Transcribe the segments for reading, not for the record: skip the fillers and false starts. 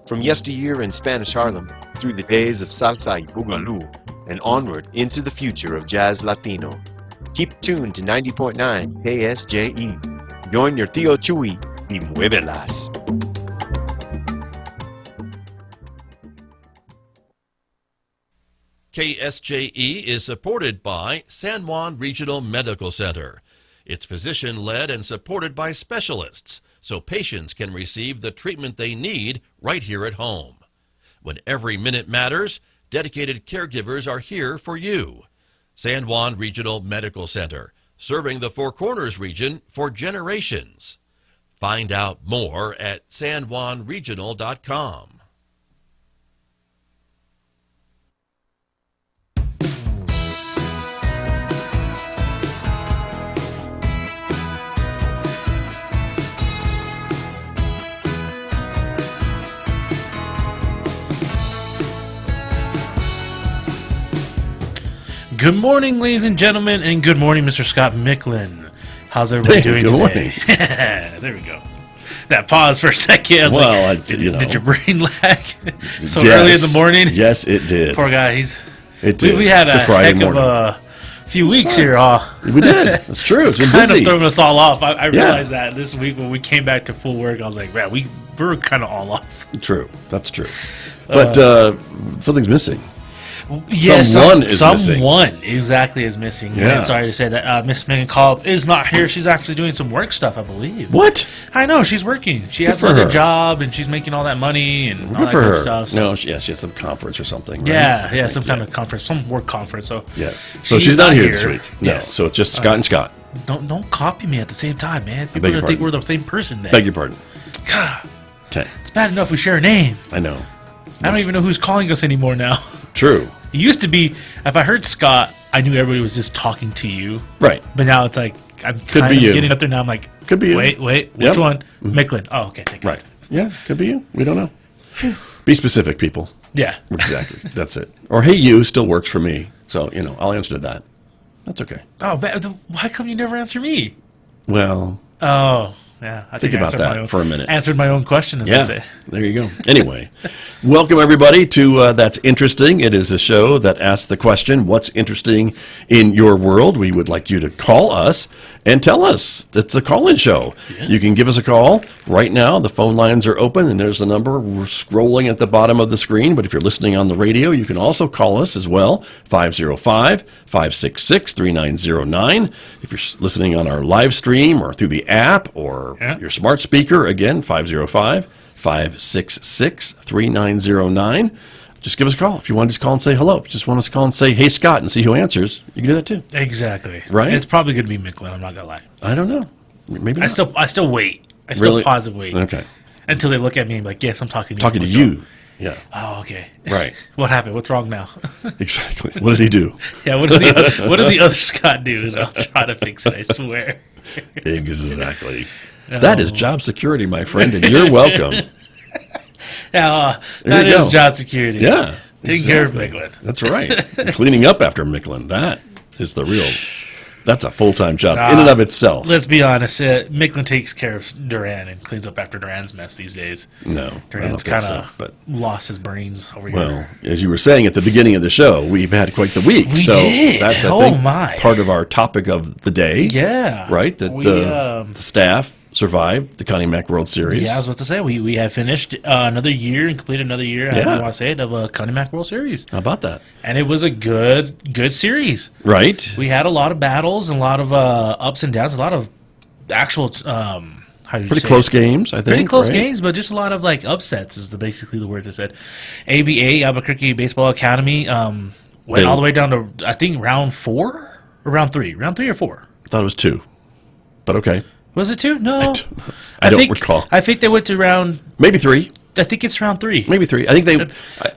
From yesteryear in Spanish Harlem, through the days of salsa y boogaloo, and onward into the future of jazz Latino. Keep tuned to 90.9 KSJE. Join your Tío Chuy y muévelas. KSJE is supported by San Juan Regional Medical Center. It's physician-led and supported by specialists, so patients can receive the treatment they need right here at home. When every minute matters, dedicated caregivers are here for you. San Juan Regional Medical Center, serving the Four Corners region for generations. Find out more at sanjuanregional.com. Good morning, ladies and gentlemen, and good morning, Mr. Scott Micklin. How's everybody doing good today? Morning. There we go. That pause for a second. I was did your brain lag so early in the morning? Yes, it did. Poor guy. It did. We had a Friday heck morning. of a few weeks here. We did. That's true. It's been kind busy. of throwing us all off. I realized that this week when we came back to full work, I was like, man, we're kind of all off. True. That's true. But something's missing. Yeah, someone is missing. Someone exactly is missing. Yeah. Sorry to say that Miss Megan Cobb is not here. She's actually doing some work stuff, I believe. What? I know, she's working. She has for another her. job, and she's making all that money and all Good that for good her. stuff. So. No, she has some conference or something. Right? Yeah, some kind of conference, some work conference. So yes. So she's not here this week. No. Yes. So it's just Scott and Scott. Don't copy me at the same time, man. I People beg your are gonna think pardon. we're the same person then. Beg your pardon. God, Okay. it's bad enough we share a name. I know. I don't even know who's calling us anymore now. True. It used to be, if I heard Scott, I knew everybody was just talking to you. Right. But now it's like, I'm Could kind be of you. getting up there now. I'm like, Could be you. Wait, which Yep. one? Micklin. Oh, okay. Thank Right. Yeah. Could be you. We don't know. Be specific, people. Yeah. Exactly. That's it. Or hey, you still works for me. So, I'll answer to that. That's okay. Oh, but why come you never answer me? Well, Oh, yeah. I think I about answered that my own- for a minute. Answered my own question, as I yeah, say. there you go. Anyway, welcome everybody to That's Interesting. It is a show that asks the question, what's interesting in your world? We would like you to call us and tell us. It's a call-in show. Yeah. You can give us a call right now. The phone lines are open, and there's the number. We're scrolling at the bottom of the screen, but if you're listening on the radio, you can also call us as well, 505-566-3909. If you're listening on our live stream or through the app or your smart speaker, again, 505-566-3909. Just give us a call. If you want to just call and say hello. If you just want us to call and say, hey, Scott, and see who answers, you can do that too. Exactly. Right? It's probably going to be Micklin. I'm not going to lie. I don't know. Maybe not. I still wait. I still Really? pause and wait. Okay. Until they look at me and be like, yes, I'm talking to you. Talking to I'm like, you. Yeah. Oh, okay. Right. What happened? What's wrong now? Exactly. What did he do? Yeah, what did the other Scott do? And I'll try to fix it, I swear. Exactly. That is job security, my friend, and you're welcome. Yeah, There that you is go. job security. Yeah. Taking care of exactly. Micklin. That's right. Cleaning up after Micklin. That is the real. That's a full-time job in and of itself. Let's be honest. Micklin takes care of Duran and cleans up after Duran's mess these days. No, Duran's kind kind of lost his brains over Well, here. as you were saying at the beginning of the show, we've had quite the week. We so did. That's, I Oh, think, my. part of our topic of the day. Yeah. Right? That the staff survived the Connie Mack World Series. Yeah, I was about to say, we have finished another year and completed another year, I Yeah. want to say it, of Connie Mack World Series. How about that? And it was a good series. Right? We had a lot of battles and a lot of ups and downs, a lot of actual, how do you Pretty say close it? games, I think. Pretty close right? games, but just a lot of like upsets is basically the words I said. ABA, Albuquerque Baseball Academy, went all the way down to, I think, round 4 or round 3? Round 3 or 4? I thought it was 2. But okay. Was it 2? No. I don't recall. I think they went to round, Maybe 3. I think it's round 3. Maybe 3. I think they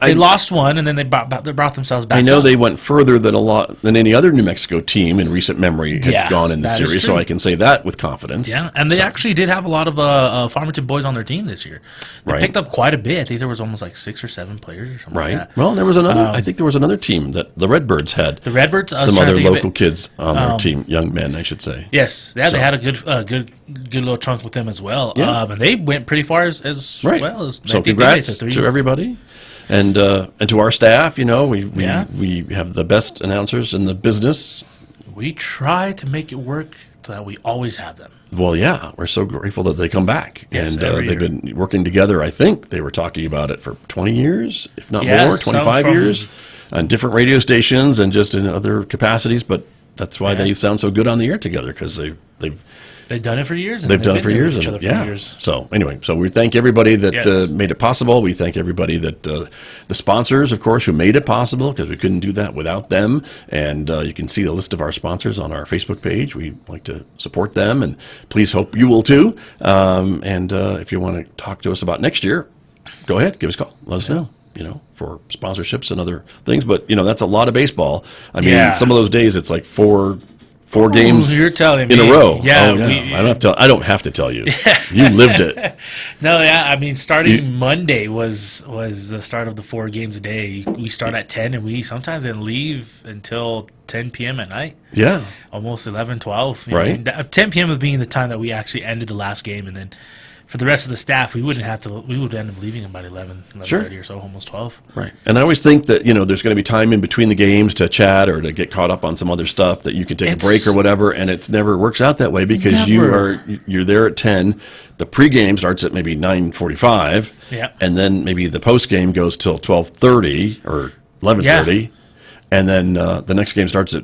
They lost one, and then they brought themselves back I know up. they went further than any other New Mexico team in recent memory had gone in the that is series, true. so I can say that with confidence. Yeah, and they actually did have a lot of Farmington boys on their team this year. They Right. picked up quite a bit. I think there was almost like 6 or 7 players or something Right. like that. Well, there was another. I think there was another team that the Redbirds had. The Redbirds, I was Some trying to other think of local it. kids on their team, young men, I should say. Yes, they had a good good little chunk with them as well. Yeah. And they went pretty far as Right. well. As, So I think they congrats made the to everybody. And to our staff, we Yeah. we have the best announcers in the business. We try to make it work so that we always have them. Well, yeah, we're so grateful that they come back. Yes, And every they've year. been working together, I think they were talking about it for 20 years, if not Yeah, more, some 25 from- years, on different radio stations and just in other capacities. But that's why Yeah. they sound so good on the air together, because They've done it for years. And they've done it been for there years. with each And, other yeah. for years. So anyway, so we thank everybody that Yes. made it possible. We thank everybody that the sponsors, of course, who made it possible, because we couldn't do that without them. And you can see the list of our sponsors on our Facebook page. We like to support them, and please hope you will too. And if you want to talk to us about next year, go ahead, give us a call. Let us know. For sponsorships and other things. But that's a lot of baseball. I mean, Yeah. some of those days it's like four games you're telling me. in a row. Yeah, Oh, I don't have to tell you. You lived it. No, yeah. I mean, starting Monday was the start of the 4 games a day. We start at 10, and we sometimes didn't leave until 10 p.m. at night. Yeah. Almost 11, 12. Right. 10 p.m. was being the time that we actually ended the last game, and then for the rest of the staff, we would end up leaving about 11:30 Sure. or so, almost 12. Right. And I always think that, there's going to be time in between the games to chat or to get caught up on some other stuff, that you can take a break or whatever, and it never works out that way, because Never. you're there at 10. The pregame starts at maybe 9:45. Yeah. And then maybe the postgame goes till 12:30 or 11:30. And then the next game starts at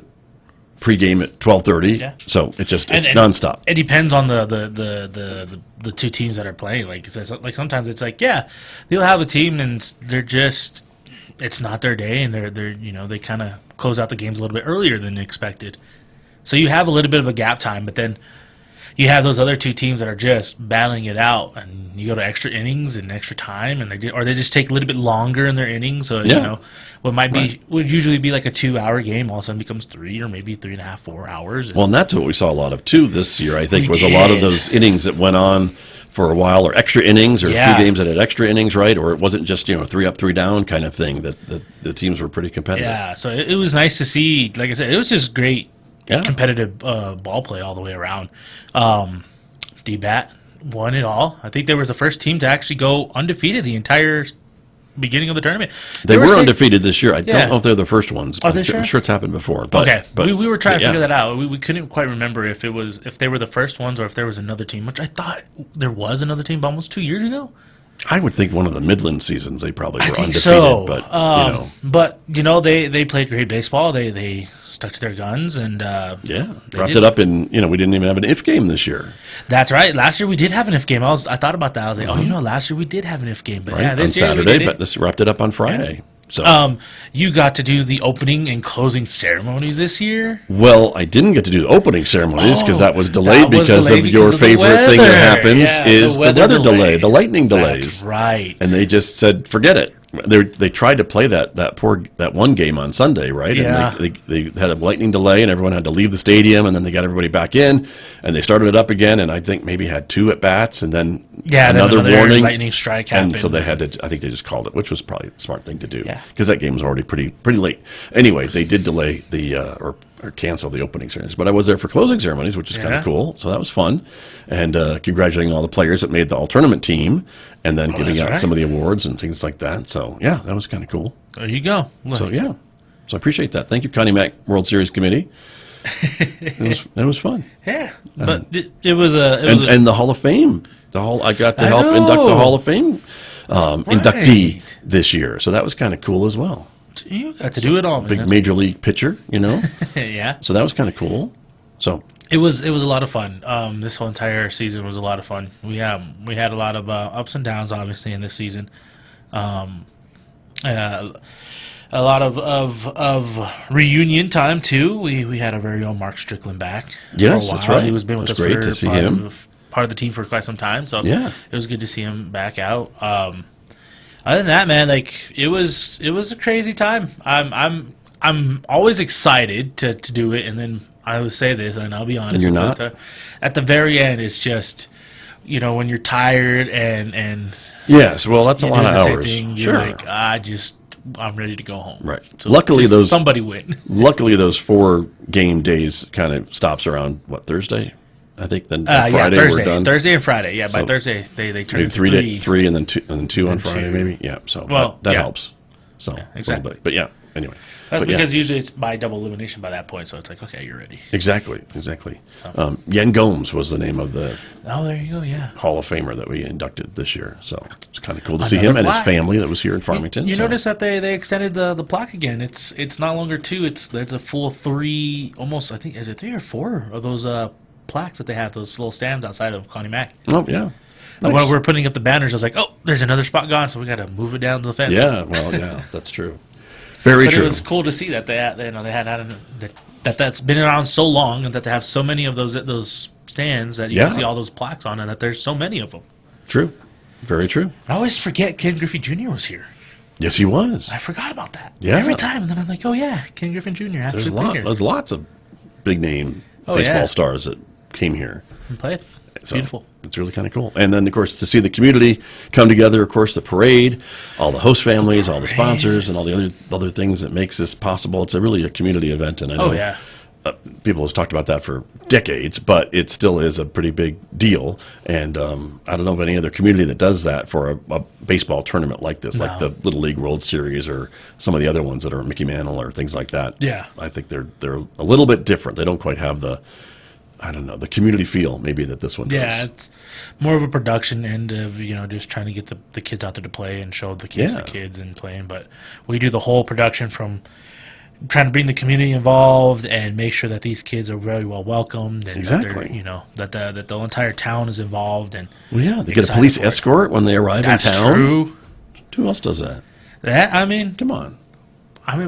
pregame at 12:30. Yeah. So it's And nonstop. It depends on the two teams that are playing. Like, like sometimes it's like, yeah, they'll have a team and they're just, it's not their day, and they're they kind of close out the games a little bit earlier than expected. So you have a little bit of a gap time, but then you have those other two teams that are just battling it out, and you go to extra innings and extra time, and they just take a little bit longer in their innings. So what would usually be like a 2-hour game all of a sudden becomes 3 or maybe 3.5, 4 hours. Well, and that's what we saw a lot of too this year. I think We was a lot of did. those innings that went on for a while, or extra innings, or a Yeah. few games that had extra innings, right? Or it wasn't just 3 up, 3 down kind of thing. That the teams were pretty competitive. Yeah, so it was nice to see. Like I said, it was just great, Yeah. competitive ball play all the way around. D-Bat won it all. I think they were the first team to actually go undefeated the entire beginning of the tournament. They were saying- undefeated this year. I Yeah. don't know if they're the first ones. Are they I'm sure? sure it's happened before. But, Okay, but we were trying to yeah. figure that out. We couldn't quite remember if they were the first ones or if there was another team, which I thought there was another team almost 2 years ago. I would think one of the Midland seasons they probably were I think undefeated. so. But But they played great baseball. They stuck to their guns, and yeah, they wrapped did. it up in. We didn't even have an if game this year. That's right. Last year we did have an if game. I thought about that. I was like, last year we did have an if game, but Right, yeah, on this year we Saturday, did but it. this wrapped it up on Friday. So. You got to do the opening and closing ceremonies this year. Well, I didn't get to do the opening ceremonies because that was delayed that was because delayed of your because of the favorite thing that weather. happens Yeah, is the weather delay, the lightning delays. That's right. And they just said, forget it. They tried to play that one game on Sunday, right? Yeah. And they had a lightning delay, and everyone had to leave the stadium, and then they got everybody back in, and they started it up again, and I think maybe had 2 at bats, and then another warning, lightning strike happened. and so they had to. I think they just called it, which was probably a smart thing to do, Yeah. because that game was already pretty late. Anyway, they did delay the or cancel the opening ceremonies, but I was there for closing ceremonies, which is kind Yeah. of cool. So that was fun, and congratulating all the players that made the all tournament team, and then giving that's out right. some of the awards and things like that. So yeah, that was kind of cool. There you go. Look. So yeah, so I appreciate that. Thank you, Connie Mack World Series Committee. It was fun. Yeah, but it was a And the Hall of Fame. I got to help induct the know. Hall of Fame inductee this year, so that was kind of cool as well. you got to do it all, Big man. major league pitcher, Yeah. so that was kind of cool. So It was a lot of fun. This whole entire season was a lot of fun. We had a lot of ups and downs, obviously, in this season. A lot of reunion time too. We had our very own Mark Strickland back. Yes, for a that's while. right. He was been with That's us great for to see part him. part of the team for quite some time. So Yeah. it was good to see him back out. Other than that, man, like it was a crazy time. I'm always excited to do it, and then I would say this, and I'll be honest. And you're with not? it, at the very end, it's just when you're tired and yes, well, that's a lot doing of the same hours. thing, you're Sure, like, I'm ready to go home. Right. So Luckily, just those- somebody win. luckily those 4 game days kind of stops around Thursday. I think then Yeah, Friday Thursday, we're done. Thursday and Friday. Yeah, by So Thursday they turn Maybe into three, and then two on and Friday, two. maybe. Yeah, so Well, that yeah. helps. So exactly. But yeah, anyway. That's But yeah. because usually it's by double elimination by that point, so it's like, okay, you're ready. Exactly. Yen Gomes was the name of the Oh, there you go. Yeah. Hall of Famer that we inducted this year. So it's kind of cool to see Another him and his plaque. family that was here in Farmington. You so. notice that they extended the plaque again. It's not longer 2. There's a full 3, almost. I think is it 3 or 4 of those plaques that they have, those little stands outside of Connie Mack. Oh yeah. And Nice. when we were putting up the banners, I was like, oh, there's another spot gone, so we got to move it down to the fence. Yeah. Well, yeah. That's true. Very But true. it was cool to see that they had that's been around so long, and that they have so many of those stands that you Yeah. can see all those plaques on, and that there's so many of them. True. Very true. I always forget Ken Griffey Jr. was here. Yes, he was. I forgot about that. Yeah. Every time, and then I'm like, oh yeah, Ken Griffin Jr. actually played here. There's lots of big name Oh, baseball yeah. stars that came here. And played. So Beautiful. It's really kind of cool. And then, of course, to see the community come together, of course, the parade, all the host families, all the sponsors, and all the other things that makes this possible. It's really a community event, and I know Oh yeah. people have talked about that for decades, but it still is a pretty big deal. And I don't know of any other community that does that for a baseball tournament like this, like the No. Little League World Series or some of the other ones that are Mickey Mantle or things like that. Yeah. I think they're a little bit different. They don't quite have the, I don't know, the community feel maybe that this one does. Yeah, it's more of a production end of, just trying to get the kids out there to play and show the kids Yeah. the kids and playing. But we do the whole production from trying to bring the community involved and make sure that these kids are very well welcomed and Exactly. that the entire town is involved and Well, yeah, they get a excited police for it. escort when they arrive That's in town. true. Who else does that? I mean, Come on.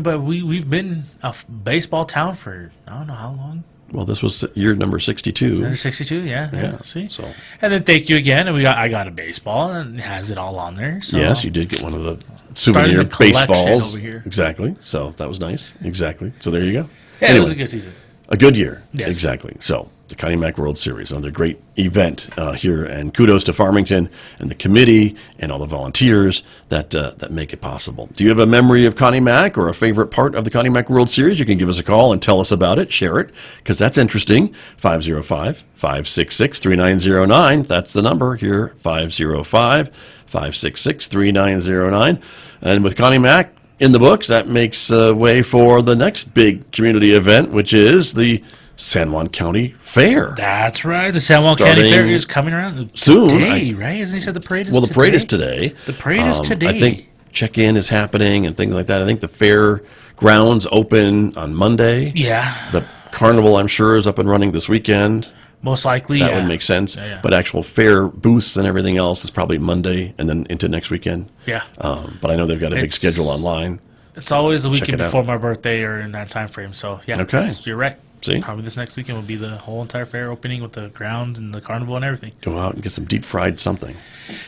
but we've been a baseball town for I don't know how long. Well, this was year number 62. Under 62, yeah. Yeah, See, so- and then thank you again, and I got a baseball and it has it all on there. So Yes, you did get one of the Starting souvenir a collection baseballs. over here. Exactly. So that was nice. Exactly. So there you go. Yeah, Anyway, it was a good season. a good year. Yes. Exactly. So the Connie Mack World Series, another great event here, and kudos to Farmington and the committee and all the volunteers that make it possible. Do you have a memory of Connie Mack or a favorite part of the Connie Mack World Series? You can give us a call and tell us about it, share it, because that's interesting. 505-566-3909. That's the number here, 505-566-3909. And with Connie Mack in the books, that makes way for the next big community event, which is the San Juan County Fair. That's right. The San Juan County Starting Fair is coming around soon, today, I- right? Isn't he said the parade is Well, the parade is today? today. The parade is today. I think check-in is happening and things like that. I think the fair grounds open on Monday. Yeah, The carnival, I'm sure, is up and running this weekend. most likely. That yeah. would make sense. Yeah. But actual fair booths and everything else is probably Monday and then into next weekend. Yeah, But I know they've got a big It's- schedule online. it's always the Check weekend it out. before my birthday or in that time frame. So yeah, Okay. you're right. See? Probably this next weekend will be the whole entire fair opening with the grounds and the carnival and everything. Go out and get some deep fried something.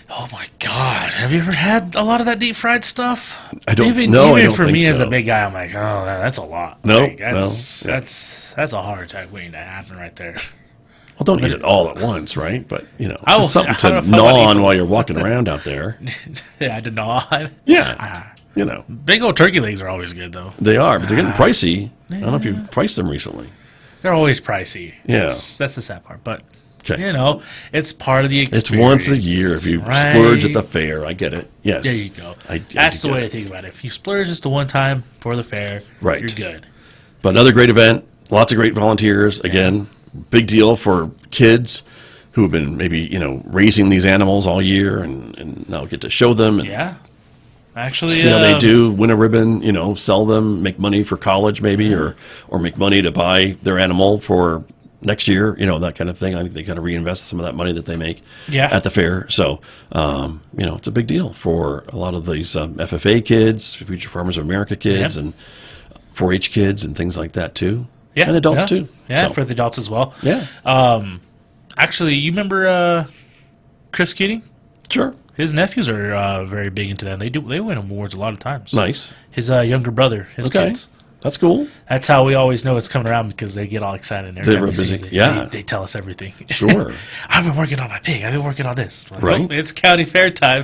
Oh my God! Have you ever had a lot of that deep fried stuff? I don't Even know. I Even don't for think me as so. a big guy, I'm like, oh, that's a lot. No, Like, that's no, yeah. that's a heart attack waiting to happen right there. Well, don't eat it all at once, right? But, I just will- something I to don't know if I gnaw wanna on eat while you're walking around out there. Yeah, I didn't know. Yeah. Big old turkey legs are always good though. They are, but they're getting pricey. I don't know if you've priced them recently. They're always pricey. Yeah. That's the sad part. But Okay. it's part of the experience. It's once a year if you right? splurge at the fair. I get it. Yes. There you go. I That's do the way get to think about it. If you splurge just the one time for the fair, Right. you're good. But another great event. Lots of great volunteers. Again, big deal for kids who have been maybe, raising these animals all year and now get to show them and Yeah. Actually, see how they do, win a ribbon, sell them, make money for college maybe, or make money to buy their animal for next year, that kind of thing. I think they kind of reinvest some of that money that they make Yeah. at the fair. So, it's a big deal for a lot of these FFA kids, Future Farmers of America kids, Yep. and 4-H kids and things like that too. Yeah, And adults yeah. too. Yeah, So, for the adults as well. yeah, Actually, you remember Chris Keating? sure. His nephews are very big into that. They win awards a lot of times. Nice. His younger brother, his Okay. kids. That's cool. That's how we always know it's coming around because they get all excited. And every They're time we real see busy. it, Yeah. they tell us everything. Sure. I've been working on my pig. I've been working on this. Like, Right. "Oh, it's county fair time.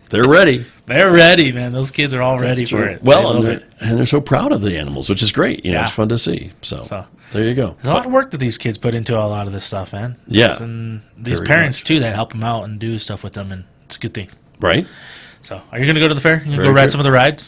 They're ready. They're ready, man. Those kids are all ready true. for it. Well, and they're so proud of the animals, which is great. Yeah. It's fun to see. So there you go. There's a lot of work that these kids put into a lot of this stuff, man. Yeah. And these Very parents, much. too, that help them out and do stuff with them, and it's a good thing. Right? So, are you going to go to the fair? You going to Very go ride true. some of the rides?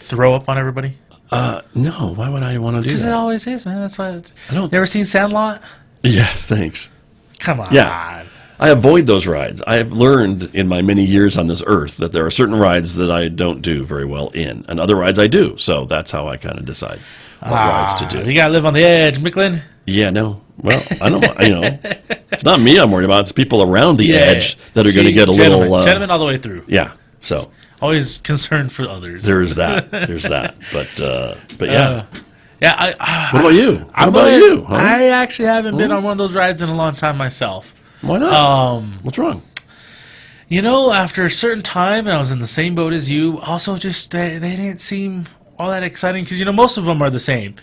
Throw up on everybody? No. Why would I want to do Because it that? always is, man. That's why. I don't. You ever seen Sandlot? Yes, thanks. Come on. Yeah. I avoid those rides. I have learned in my many years on this earth that there are certain rides that I don't do very well in, and other rides I do. So that's how I kind of decide what rides to do. You got to live on the edge, Micklin. Yeah, no. Well, I don't. It's not me I'm worried about. It's people around the edge that are going to get a gentlemen, little. Gentlemen all the way through. Yeah. So Always concerned for others. there's that. There's that. But yeah. Yeah. What about you? What about you? Huh? I actually haven't been on one of those rides in a long time myself. Why not? What's wrong? After a certain time, I was in the same boat as you. Also, just they didn't seem all that exciting because most of them are the same.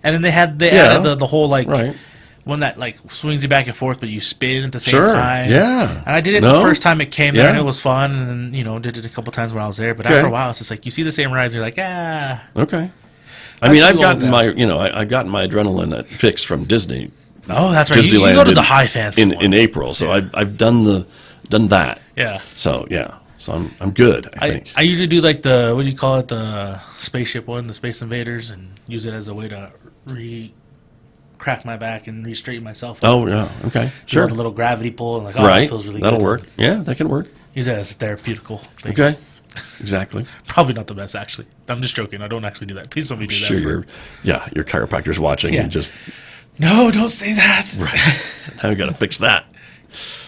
And then they added the whole Right. one that swings you back and forth, but you spin at the same Sure. time. Yeah. And I did it No? the first time it came there, and Yeah. it was fun. And then did it a couple times when I was there. But Okay. after a while, it's just like you see the same rides, you're like, Okay. I mean, too I've old gotten now. I've gotten my adrenaline fix from Disney. Oh, that's right. You Disneyland go to the high fancy in ones. April, so I've done that. Yeah. So yeah, so I'm good. I think. I usually do the what do you call it, the spaceship one, the Space Invaders, and use it as a way to crack my back and re-straighten myself up. Oh yeah, okay, Do sure, the little gravity pull and that right. feels really That'll good. work. Yeah, that can work. Use it as a therapeutical thing. Okay, exactly. Probably not the best, actually. I'm just joking. I don't actually do that. Please don't be do that. Sure, your chiropractor's watching Yeah. and just No, don't say that. now we got to fix that.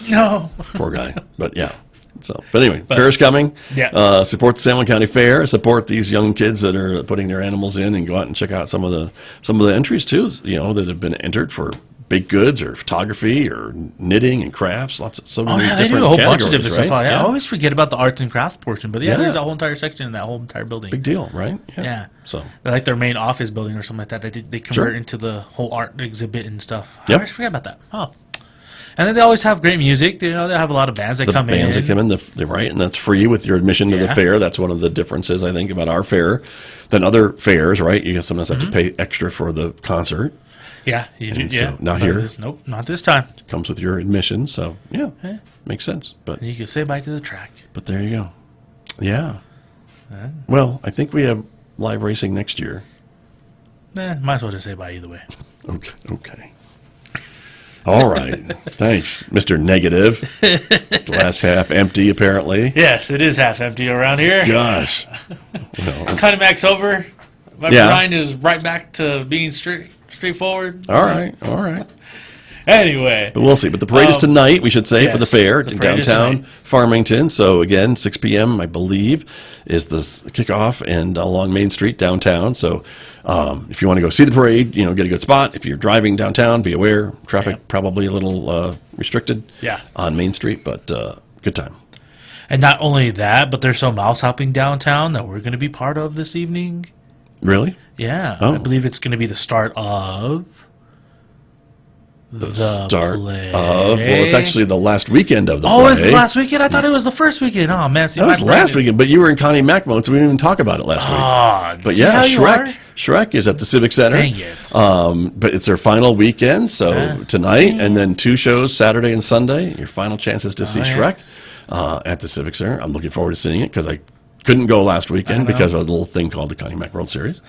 No. Poor guy, but yeah. So, but anyway, fair's coming. Yeah. Support the San Juan County Fair. Support these young kids that are putting their animals in, and go out and check out some of the entries too. That have been entered for baked goods or photography or knitting and crafts. So many Yeah, they different do a whole bunch of categories, different right? stuff. I Yeah. always forget about the arts and crafts portion, but Yeah. there's a whole entire section in that whole entire building. Big deal, right? Yeah. So They're like their main office building or something like that. They convert Sure. into the whole art exhibit and stuff. I Yep. always forget about that. Oh. And then they always have great music. They have a lot of bands that the come bands in. that come in, they're right, and that's free with your admission to the Yeah. fair. That's one of the differences I think about our fair than other fairs, right? You sometimes have to pay extra for the concert. Yeah, you do. And Yeah. so not here. Nope, not this time. Comes with your admission, so yeah, Yeah. makes sense. But You can say bye to the track. there you go. Yeah. Well, I think we have live racing next year. Might as well just say bye either way. Okay. All right. Thanks, Mr. Negative. Glass half empty, apparently. Yes, it is half empty around here. Gosh. Well, Cutting back's over. My Yeah. grind is right back to being straightforward. all right. All right. Anyway. But we'll see. But the parade is tonight, we should say, for the yes, fair the in parade is downtown tonight. Farmington. So again, 6 p.m., I believe, is the kickoff, and along Main Street downtown. So if you want to go see the parade, get a good spot. If you're driving downtown, be aware. Traffic Yep. probably a little restricted Yeah. on Main Street, but good time. And not only that, but there's some mouse hopping downtown that we're going to be part of this evening. Really? Yeah. Oh. I believe it's going to be the start of The start of, well, it's actually the last weekend of the Oh, play. it's the last weekend? I thought it was the first weekend. Oh, man. See, That was my brain last is- weekend, but you were in Connie Mack mode, so we didn't even talk about it last week. Ah, But see yeah, how you are? Shrek is at the Civic Center. Dang it. But it's their final weekend, so Yeah. tonight, and then 2 shows Saturday and Sunday. Your final chances to see yeah. Shrek at the Civic Center. I'm looking forward to seeing it because I couldn't go last weekend because of a little thing called the Connie Mack World Series.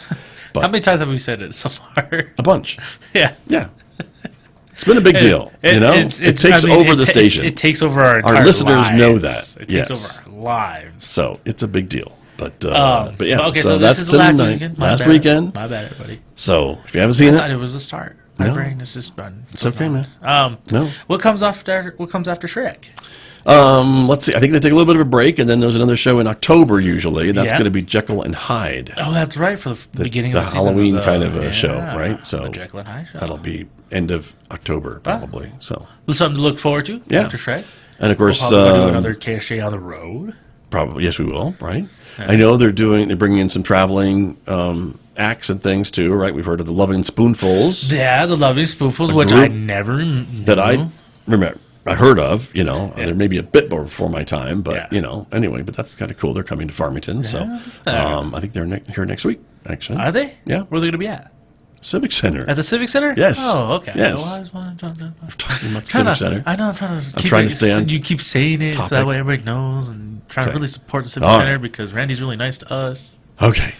But How many times have we said it so far? a bunch. Yeah. Yeah. It's been a big deal. It takes over the station. It takes over our entire listeners lives. know that. It takes Yes. over our lives. So it's a big deal. But But yeah, okay, so this that's is the last tonight. weekend. My Last bad. weekend. My bad, everybody. So if you haven't seen I thought it, it was the start. My No. brain is just done. it's okay, man. No. What comes after Shrek? Let's see. I think they take a little bit of a break, and then there's another show in October usually. That's Yeah. going to be Jekyll and Hyde. Oh, that's right, for the beginning the of the season Halloween of the, kind of a show, right? the So Jekyll and Hyde show. that'll be end of October probably. So Something to look forward to Yeah. after Shrek. and of course, We'll probably do another KSJE on the road. probably yes, we will. Right. I know they're bringing in some traveling acts and things too. Right. We've heard of the Loving Spoonfuls Yeah, the Loving Spoonfuls, which I group never knew. that I remember. I heard of. There may be a bit more before my time, but anyway. But that's kind of cool. They're coming to Farmington, so I think they're here next week. Actually, are they? Yeah. Where are they going to be at? Civic Center. At the Civic Center? Yes. Oh, okay. Yes. Well, We're talking about the Civic Center. I know. I'm trying to. trying to stay on You keep saying it, so topic. that way everybody knows, and trying to Okay. really support the Civic All right. Center because Randy's really nice to us. Okay.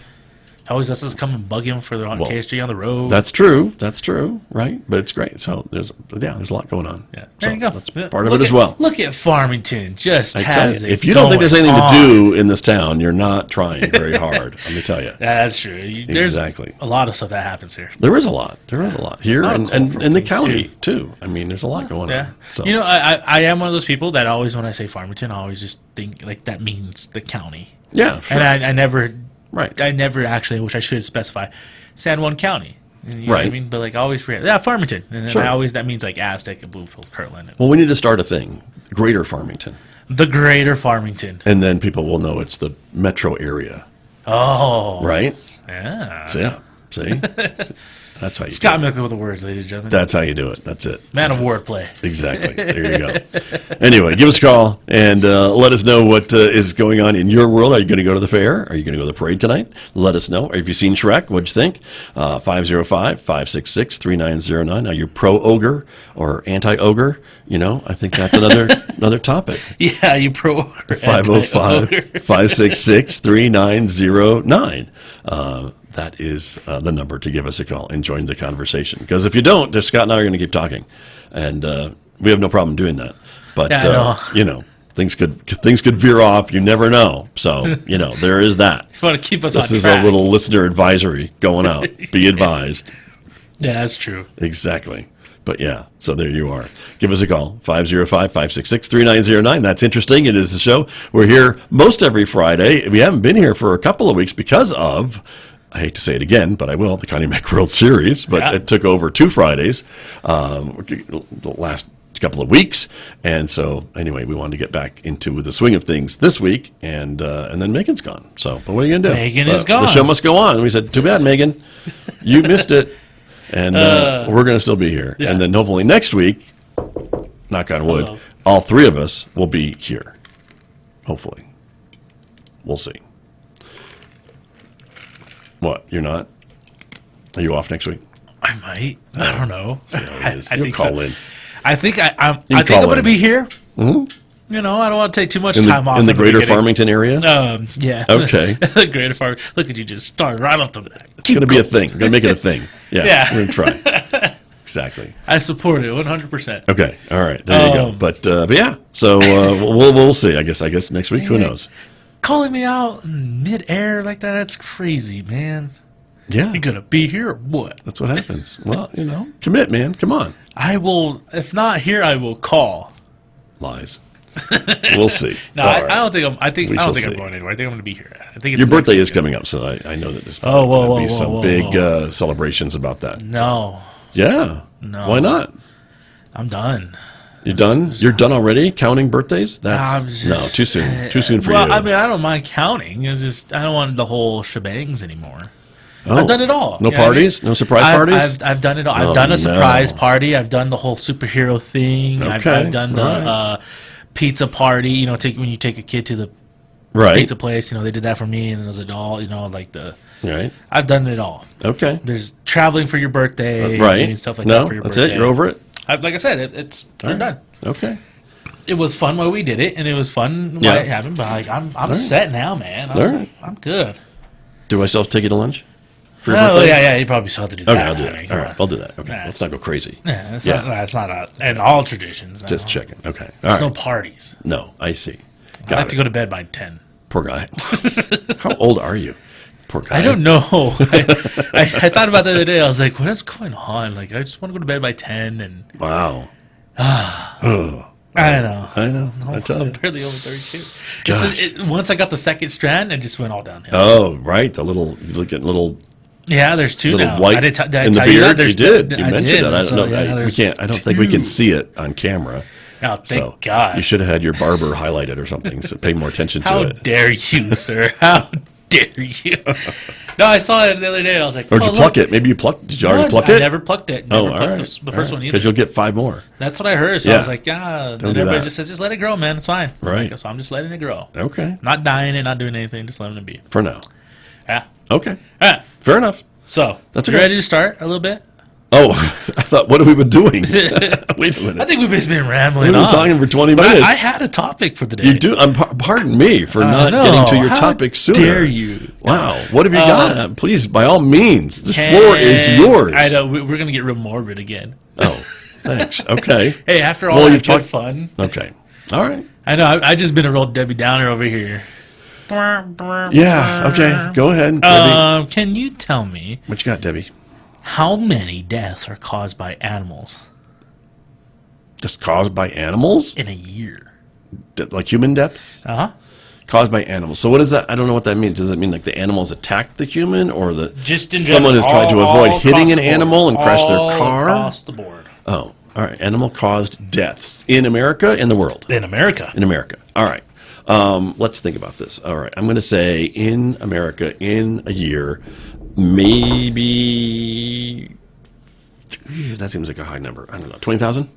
He always lets us come and bug him for the KSJE on the road. That's true. That's true. Right. But it's great. So there's a lot going on. Yeah. So There you go. That's part of it as well. Look at Farmington. Just I tell has you, it if you don't think there's going anything on. to do in this town, you're not trying very hard. Let me tell you. That's true. There's Exactly. a lot of stuff that happens here. There is a lot. There is a lot here lot and of cultural in the things, county too. I mean, there's a lot going Yeah. on. So I am one of those people that always, when I say Farmington, I always just think like that means the county. yeah, sure. And I never, Right. I never actually, which I should specify, San Juan County. You know what I Right. mean? But like I always forget. Yeah, Farmington. And then Sure. that means like Aztec and Bluefield, Kirtland. Well, we need to start a thing, Greater Farmington, The Greater Farmington. and then people will know it's the metro area, Oh. right? Yeah. So yeah, see, that's how you. Scott do it. Miller with the words, ladies and gentlemen. That's how you do it. That's it. Man of wordplay. Exactly. There you go. Anyway, give us a call and let us know what is going on in your world. Are you going to go to the fair? Are you going to go to the parade tonight? Let us know. Or have you seen Shrek? What'd you think? 505-566-3909. Are you pro-ogre or anti-ogre? I think that's another topic. Yeah, you pro. 505-566-3909. That is the number to give us a call and join the conversation. Because if you don't, Scott and I are going to keep talking. And we have no problem doing that. But, Yeah, I know. things could veer off. You never know. So, there is that. Just want to keep us This on is track. a little listener advisory going out. Be advised. Yeah, that's true. Exactly. But yeah, so there you are. Give us a call, 505-566-3909. That's interesting. It is the show. We're here most every Friday. We haven't been here for a couple of weeks because of, I hate to say it again, but I will, the Connie Mack World Series. But Yeah. it took over 2 Fridays the last couple of weeks. And so anyway, we wanted to get back into the swing of things this week. And then Megan's gone. So, but what are you going to do? Megan is gone. The show must go on. And we said, too bad, Megan. You missed it. And we're going to still be here. Yeah. And then hopefully next week, knock on wood, Hello. all 3 of us will be here. Hopefully. We'll see. What? You're not? Are you off next week? I might. I don't know. How it is. I You'll think call so. in. I think I'm You can going call to in. be here. Mm-hmm. I don't want to take too much In time off the greater beginning. Farmington area? Yeah. Okay. The Greater Farmington. Look at you, just start right off the bat. It's going to be a thing. We're going to make it a thing. Yeah. Yeah. We're going to try. Exactly. I support it 100%. Okay. All right. There you go. But yeah. So we'll see. I guess next week. Who knows? Calling me out in mid-air like that's crazy, man. Yeah. You gonna be here or what? That's what happens. Well, commit, man. Come on. I will. If not here, I will call. Lies. We'll see. No, All I right. don't think I'm. I We shall don't think I'm see. going anywhere. I think I'm gonna be here. I think it's Your next birthday is weekend. coming up, so I know that there's Oh, whoa, going to whoa, be some whoa, big whoa. celebrations about that. No, Yeah. No. Why not? I'm done. You done? You're done already counting birthdays? I'm That's just- no, too soon. Too soon for well, you. I mean, I don't mind counting. It's just I don't want the whole shebangs anymore. Oh. I've done it all. No You know what I mean? parties? No surprise parties? I've done it all. Oh, I've done a surprise no. party. I've done the whole superhero thing. Okay, I've done the right. pizza party. When you take a kid to the Right. pizza place. They did that for me, and as an adult, Right. I've done it all. Okay. There's traveling for your birthday, Right. and stuff like no, that for your that's birthday. it. You're over it. Like I said, we're right. done. Okay. It was fun while we did it, and it was fun Yeah. while it happened. But I'm right. set now, man. All right. I'm good. Do I still have to take you to lunch for your Oh birthday? yeah. You probably still have to do Okay, that. I'll do I that. mean, All come right, on. I'll do that. Okay, Nah. let's not go crazy. Yeah, it's Yeah. not. It's not in all traditions. Just no. checking. Okay. All There's right. no parties. No, I see. I Got have it. to go to bed by 10. Poor guy. How old are you? Poor guy. I don't know. I thought about that the other day. I was like, what is going on? Like, I just want to go to bed by 10, and Wow. Oh, I know. I know. I tell I'm you. barely over 32. Gosh. Once I got the second strand, it just went all downhill. Oh, right. The little, you look at little Yeah, there's two little now. white I did did I in the tell you that? beard. You There's- did. You I mentioned did. that. I don't So, know. yeah, we there's can't. I don't think we can two. see it on camera. Oh, thank So God. you should have had your barber highlighted or something. So pay more attention to How it. dare you, sir? How dare you? No, I saw it the other day. And I was like, Or did you pluck it? Maybe you plucked. Did you already pluck I it? never plucked it. Never all plucked right. the first one either. Because you'll get 5 more. That's what I heard. So Yeah. I was like, yeah. Don't And do everybody that. just says, just let it grow, man. It's fine. Right. So I'm just letting it grow. Okay. Not dying it, not doing anything. Just letting it be. For now. Yeah. Okay. All right. Fair enough. So, That's you okay. ready to start a little bit? Oh, I thought, what have we been doing? Wait a minute. I think we've just been rambling We've been on. talking for 20 But minutes. I had a topic for the day. You do. Pardon me for not No, getting to your how topic sooner. dare you? Wow. What have you got? Please, by all means, the floor is yours. I know. We're going to get real morbid again. Oh, thanks. Okay. Hey, after all Well, that you've good talked- fun. Okay. All right. I know. I just been a real Debbie Downer over here. Yeah. Okay. Go ahead, Debbie. Can you tell me What you got, Debbie? how many deaths are caused by animals Just caused by animals? in a year? Like human deaths? Uh-huh. Caused by animals. So what is that? I don't know what that means. Does it mean like the animals attacked the human, or the Just in someone general, has tried to all avoid hitting across an the board. animal and crash their All car? across the board. Oh, all right. Animal caused deaths in America, in the world. In America. In America. All right. Let's think about this. All right. I'm going to say in America in a year, maybe that seems like a high number. I don't know. 20,000?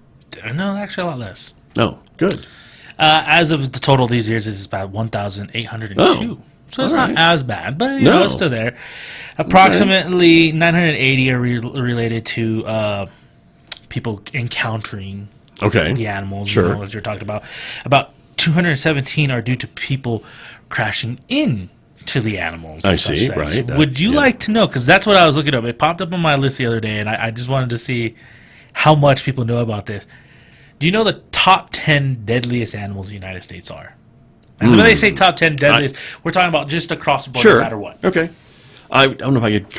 No, actually a lot less. No. Good. As of the total these years, it's about 1,802. Oh, So it's all not right. as bad, but you No. know, it's still there. Approximately 980 are related to people encountering Okay. the animals, Sure. you know, as you're talking about. About 217 are due to people crashing in to the animals. I and such see, such. right. Would you Yeah. like to know? Because that's what I was looking up. It popped up on my list the other day, and I just wanted to see how much people know about this. Do you know the top 10 deadliest animals in the United States are? And when they say top 10 deadliest, we're talking about just across the board, Sure. no matter what. Okay. I don't know if I could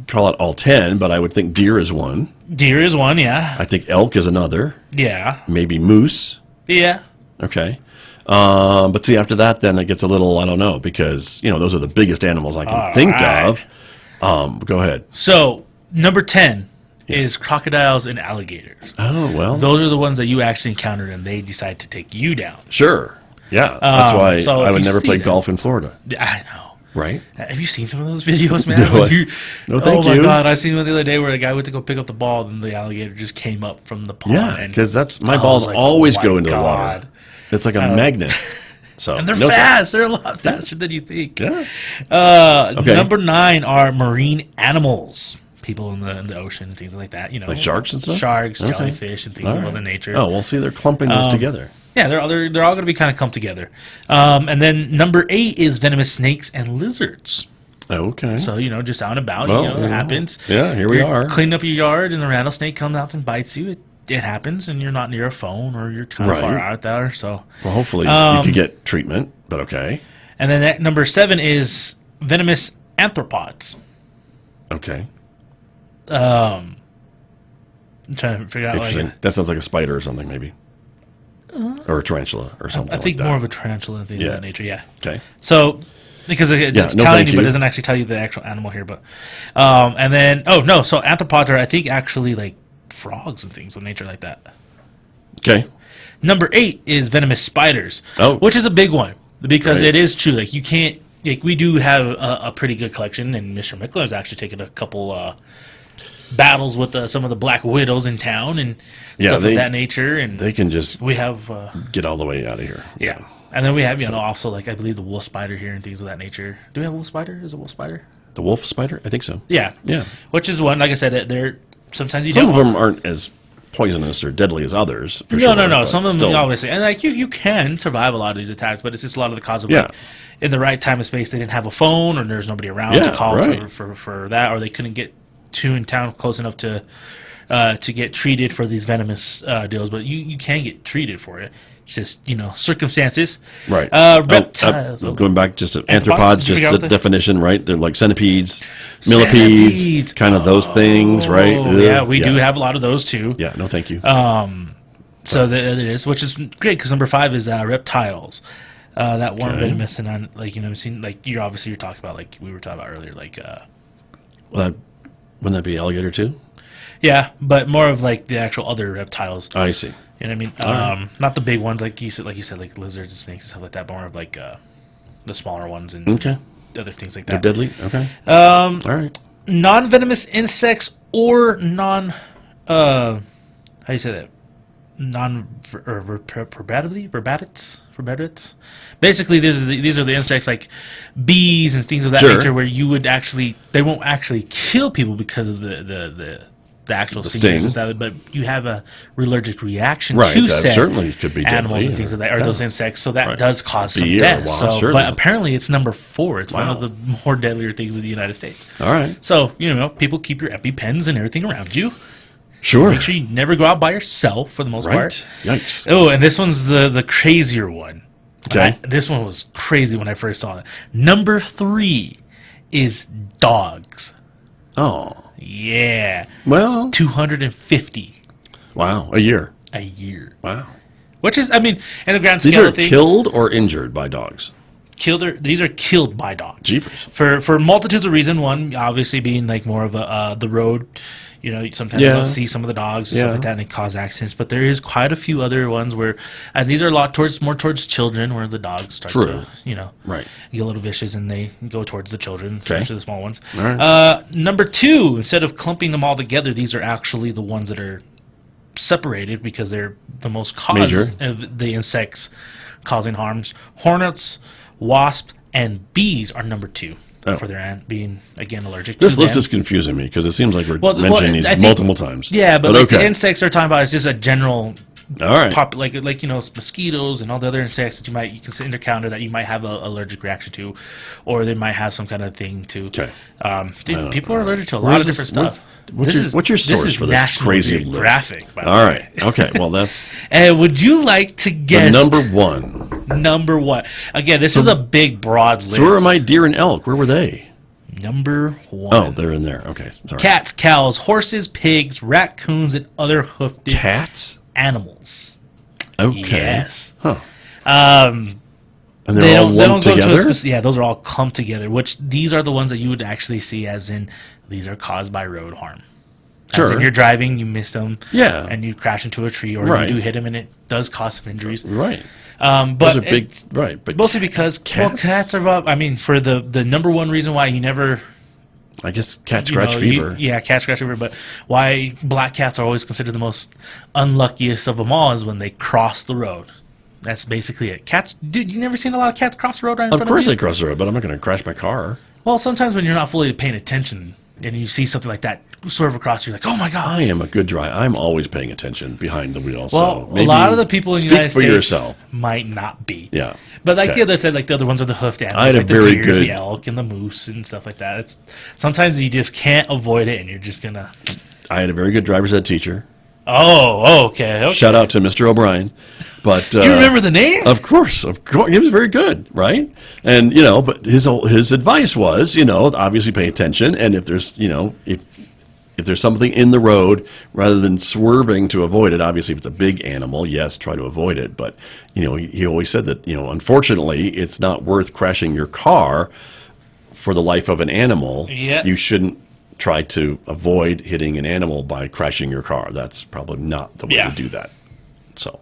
call it all 10, but I would think deer is one. Deer is one, yeah. I think elk is another. Yeah. Maybe moose. Yeah. Okay. But see, after that, then it gets a little, I don't know, because, you know, those are the biggest animals I can think right. of. Go ahead. So, number 10 is crocodiles and alligators. Oh, well, Those are the ones that you actually encountered, and they decide to take you down. sure. Yeah. That's why so I if would you never see play them- golf in Florida. I know. Right? Have you seen some of those videos, man? No, When no, thank oh my you. god, I seen one the other day where a guy went to go pick up the ball, and the alligator just came up from the pond. Yeah, and because that's my I was balls like, always oh go my into the water. God. It's like a magnet. So And they're no fast. They're a lot faster than you think. Yeah. Okay. Okay. Number 9 are marine animals. People in the ocean and things like that. You know, Like sharks and stuff? Sharks, Okay. jellyfish, and things All of right. other nature. Oh, well, see, they're clumping those together. Yeah, they're all going to be kind of come together. And then number 8 is venomous snakes and lizards. Okay. So, you know, just out and about, Well, you know, you it know. happens. Yeah, here we You're are. cleaning up your yard and the rattlesnake comes out and bites you. It happens, and you're not near a phone or you're kind of Right. far out there. So, Well, hopefully you could get treatment, but okay. and then that number 7 is venomous arthropods. Okay. I'm trying to figure out. Interesting. Like, That sounds like a spider or something, maybe. Or a tarantula or something I think like that. more of a tarantula and things Yeah. of that nature. Yeah. Okay. So, because it's no, telling thank you, but you. it doesn't actually tell you the actual animal here. But, and then so arthropods are, I think, actually like frogs and things of nature like that. Okay. Number 8 is venomous spiders. Oh. Which is a big one because Right. it is true. Like you can't. Like we do have a pretty good collection, and Mr. Mickler has actually taken a couple battles with some of the black widows in town and Yeah, stuff they- of that nature. And They can just we have. get all the way out of here. Yeah. And then we have, also, like, I believe the wolf spider here and things of that nature. Do we have a wolf spider? Is it a wolf spider? The wolf spider? I think so. Yeah. Yeah. Which is one, like I said, they're sometimes you Some don't of them aren't as poisonous or deadly as others, for sure. No. but Some of them, still- obviously. And, like, you can survive a lot of these attacks, but it's just a lot of the cause of, Yeah. like, in the right time and space, they didn't have a phone or there's nobody around Yeah, to call right. for that, or they couldn't get to in town close enough to get treated for these venomous deals. But you can get treated for it. It's just, circumstances. Right. Reptiles. Going back just to Arthropods? arthropods, Did you just figure the out the- definition, right? They're like centipedes, millipedes, Centipedes. kind of those things, right? Oh, yeah, Ugh, we do have a lot of those, too. Yeah, no thank you. So there it is, which is great because number 5 is reptiles. That one Okay. venomous and seen like you're talking about like we were talking about earlier, like Well, wouldn't that be alligator too? yeah, but more of like the actual other reptiles. I see. You know what I mean? Not the big ones like you said, like lizards and snakes and stuff like that, but more of like the smaller ones and Okay. other things like They're that. deadly? Okay. All right. Non-venomous insects or how do you say that? Verbatim? Basically, these are the insects like bees and things of that Sure. nature where they won't actually kill people because of the actual The stingers sting. and stuff, but you have a allergic reaction Right, to that said certainly could be animals deadly, and things or- like that, or yeah. those insects. So that Right. does cause some Bee or death. wasp, So, sure but does. apparently, it's number 4. It's one Wow. of the more deadlier things in the United States. All right. So people keep your EpiPens and everything around you. Sure. Make sure you never go out by yourself for the most Right. part. Yikes. Oh, and this one's the crazier one. Okay. This one was crazy when I first saw it. Number 3 is dogs. Oh. Yeah. Well, 250 wow. A year. a year. Wow. Which is, in the grand These scale are of things, killed or injured by dogs. these are killed by dogs. Jeepers. For multitudes of reasons. One, obviously, being like more of the road. Sometimes Yeah. you'll see some of the dogs and Yeah. stuff like that, and they cause accidents. But there is quite a few other ones where, and these are a lot more towards children, where the dogs start True. to, Right. get a little vicious, and they go towards the children, Okay. especially the small ones. All right. Number 2, instead of clumping them all together, these are actually the ones that are separated because they're the most cause Major. of the insects causing harms. Hornets, wasps, and bees are number 2 Oh. for their being, again, allergic This to list them. is confusing me because it seems like we're Well, mentioning I these think- multiple times. Yeah, but like the okay. insects they're talking about is just a general All right. like mosquitoes and all the other insects that you can encounter that you might have an allergic reaction to, or they might have some kind of thing to. Okay. People are allergic to a Where's lot of this- different stuff. What's your source for this National crazy list? Geographic, by the All way. right. Okay. Well, that's And would you like to the guess number one. number one? Again, this is a big, broad list. So where are my deer and elk? Where were they? Number 1. Oh, they're in there. Okay. Sorry. Cats, cows, horses, pigs, raccoons, and other hoofed Cats? animals. Okay. Yes. Huh. Um, And they're all lumped go to a together? yeah, those are all clumped together. Which these are the ones that you would actually see as in these are caused by road harm. As Sure. in you're driving, you miss them, Yeah. and you crash into a tree, or Right. you do hit them, and it does cause some injuries. Right. But Those are big. Right. But mostly because cats? cats are. For the number one reason why you never. I guess cat scratch you- fever. yeah, cat scratch fever. But why black cats are always considered the most unluckiest of them all is when they cross the road. That's basically it. Cats, dude, you never seen a lot of cats cross the road right in Of front course of you? they cross the road, but I'm not going to crash my car. Well, sometimes when you're not fully paying attention and you see something like that swerve across, you're like, oh my god. I am a good driver. I'm always paying attention behind the wheel. Well, so a maybe lot of the people in the speak United for States yourself. might not be. Yeah. But like Okay. the other said, like the other ones are the hoofed animals, I had a like the very deers, good- the elk, and the moose and stuff like that. It's sometimes you just can't avoid it, and you're just gonna. I had a very good driver's ed teacher. Okay. Shout out to Mr. O'Brien. But You remember the name? Of course. He was very good, right? And but his advice was, obviously pay attention, and if there's, if there's something in the road, rather than swerving to avoid it, obviously if it's a big animal, yes, try to avoid it. But he always said that unfortunately, it's not worth crashing your car for the life of an animal. Yeah. You shouldn't try to avoid hitting an animal by crashing your car. That's probably not the way Yeah. to do that. So,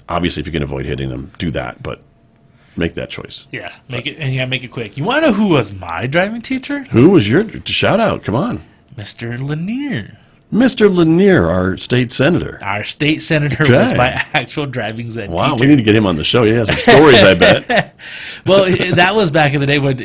obviously, if you can avoid hitting them, do that, but make that choice. Yeah, make it quick. You want to know who was my driving teacher? Who was your shout out? Come on. Mr. Lanier. Mr. Lanier, our state senator. Our state senator Okay. was my actual driving ed Wow, teacher. we need to get him on the show. He has some stories, I bet. Well, that was back in the day when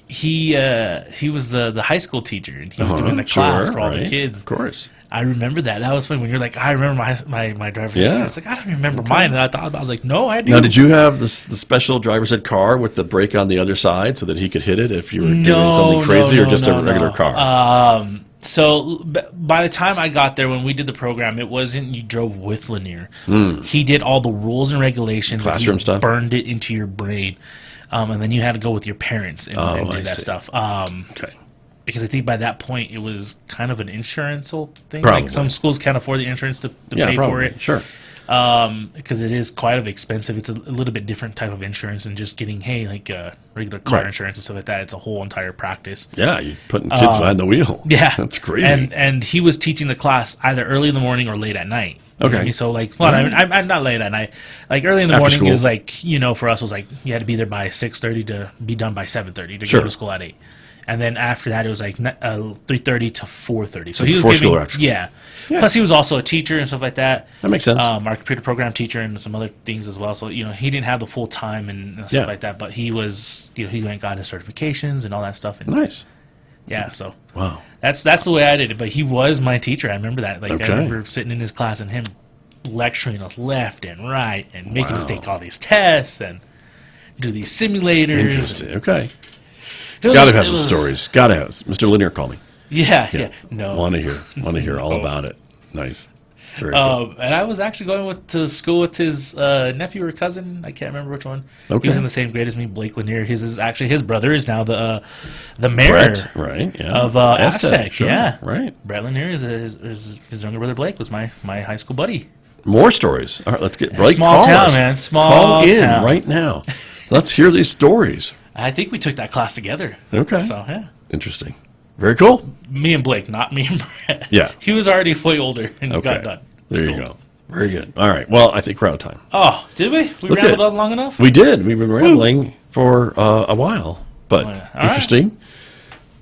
he was the high school teacher and he was doing the class for all the right. kids. Of course. I remember that. That was funny when you're like, I remember my driver's Yeah. ed. I was like, I don't remember mine. And I thought I was like, no, I do. Now, did you have the special driver's ed car with the brake on the other side so that he could hit it if you were doing something crazy, or just a regular car? So by the time I got there, when we did the program, it wasn't you drove with Lanier. He did all the rules and regulations. Classroom He stuff? Burned it into your brain. And then you had to go with your parents and do I that see. stuff. Okay. Because I think by that point, it was kind of an insurance thing. Probably. Like some schools can't afford the insurance to Yeah, pay probably. for it. Sure. because it is quite expensive. It's a little bit different type of insurance than just getting, regular car insurance and stuff like that. It's a whole entire practice. Yeah, you're putting kids behind the wheel. Yeah. That's crazy. And he was teaching the class either early in the morning or late at night. Okay. So, I'm not late at night. Like, early in the After morning school. is like, for us was like, you had to be there by 6:30 to be done by 7:30 to Sure. go to school at 8. And then after that, it was like 3:30 to 4:30. So he was before giving, school or after school. Yeah. Yeah. Plus, he was also a teacher and stuff like that. That makes sense. Our computer program teacher and some other things as well. So, he didn't have the full time and stuff Yeah. like that. But he was, he went and got his certifications and all that stuff. And Nice. yeah, so Wow. that's the way I did it. But he was my teacher. I remember that. Like, Okay. I remember sitting in his class and him lecturing us left and right and making us Wow. take all these tests and do these simulators. Interesting. Okay. It was- Got to have it some was- stories. Got to have. Mr. Linear, call me. Yeah. No. Want to hear all No. about it. Nice. Very cool. And I was actually going to school with his nephew or cousin. I can't remember which one. Okay. He was in the same grade as me, Blake Lanier. His brother is now the mayor Brett, right? Yeah. of Aztec. Sure. Yeah. Right. Brett Lanier is his younger brother Blake was my high school buddy. More stories. All right, let's get Blake. Small call town, us. man. Small Call in town. right now. Let's hear these stories. I think we took that class together. Okay. So yeah. Interesting. Very cool. Me and Blake, not me and Brett. Yeah. He was already way older and Okay. got done. There you School. go. Very good. All right. Well, I think we're out of time. Oh, did we? We Look rambled at- on long enough? We did. We've been rambling for a while, but All right. interesting.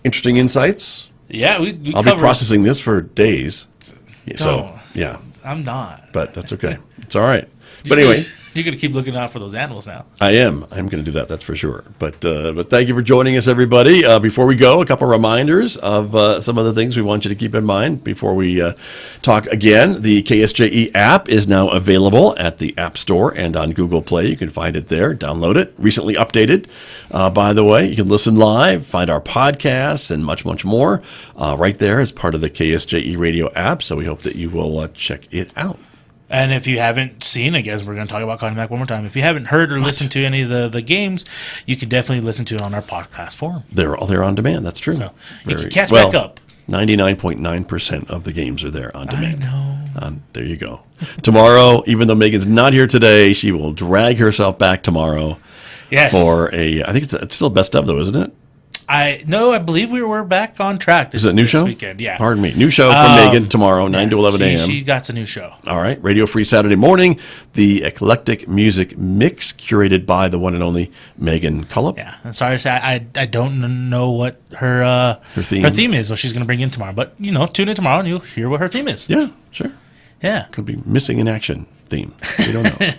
Interesting insights. Yeah, we I'll be covered. processing this for days. So, Don't. yeah, I'm not. but that's okay. It's all right. But anyway, You're going to keep looking out for those animals now. I am. I'm going to do that. That's for sure. But thank you for joining us, everybody. Before we go, a couple reminders of some of the things we want you to keep in mind before we talk again. The KSJE app is now available at the App Store and on Google Play. You can find it there. Download it. Recently updated, by the way. You can listen live, find our podcasts, and much, much more right there as part of the KSJE radio app. So we hope that you will check it out. And if you haven't seen, I guess we're going to talk about Connie Mac one more time. If you haven't heard or listened to any of the games, you can definitely listen to it on our podcast forum. They're on demand. That's true. So you can catch back up. 99.9% of the games are there on demand. I know. There you go. Tomorrow, even though Megan's not here today, she will drag herself back tomorrow Yes. for I think it's still best of though, isn't it? I believe we were back on track this, Is it a new this show? weekend. Yeah. Pardon me. New show from Megan tomorrow, 9 to 11 a.m. She got a new show. All right. Radio Free Saturday morning. The eclectic music mix curated by the one and only Megan Cullop. Yeah. I'm sorry to say I don't know what her theme is, what she's going to bring in tomorrow. But, tune in tomorrow and you'll hear what her theme is. Yeah, sure. Yeah. Could be missing in action theme. We don't know.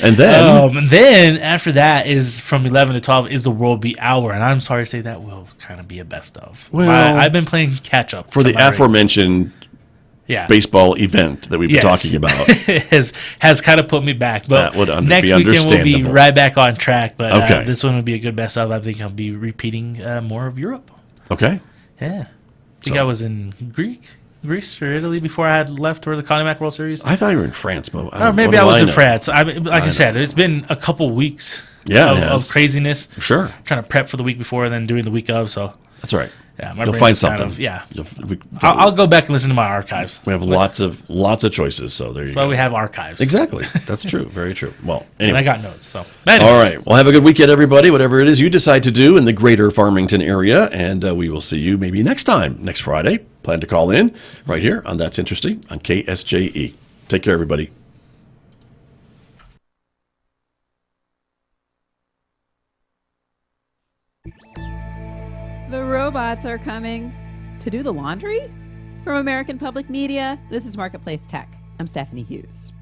And then And then after that is from 11 to 12 is the World Beat Hour. And I'm sorry to say that will kind of be a best of. Well, I've been playing catch up. for the aforementioned baseball event that we've been talking about. has kind of put me back. But That would next be weekend we'll be understandable. right back on track. But Okay. this one will be a good best of. I think I'll be repeating more of Europe. Okay. Yeah. I think So- I was in Greece or Italy before I had left for the Connie Mac World Series. I thought you were in France, but Or maybe I was in know? France. I said, it's been a couple weeks Yeah, it of has. craziness. Sure. Trying to prep for the week before and then doing the week of. So, That's right. yeah, my You'll brain find is kind something. of- I'll go back and listen to my archives. We have lots of choices, so there you That's go. why we have archives. Exactly. That's true. Very true. Well, And anyway. I got notes. So, anyway. All right. Well, have a good weekend, everybody, whatever it is you decide to do in the greater Farmington area. And we will see you maybe next Friday. Plan to call in right here on That's Interesting on KSJE. Take care, everybody. The robots are coming to do the laundry? From American Public Media, this is Marketplace Tech. I'm Stephanie Hughes.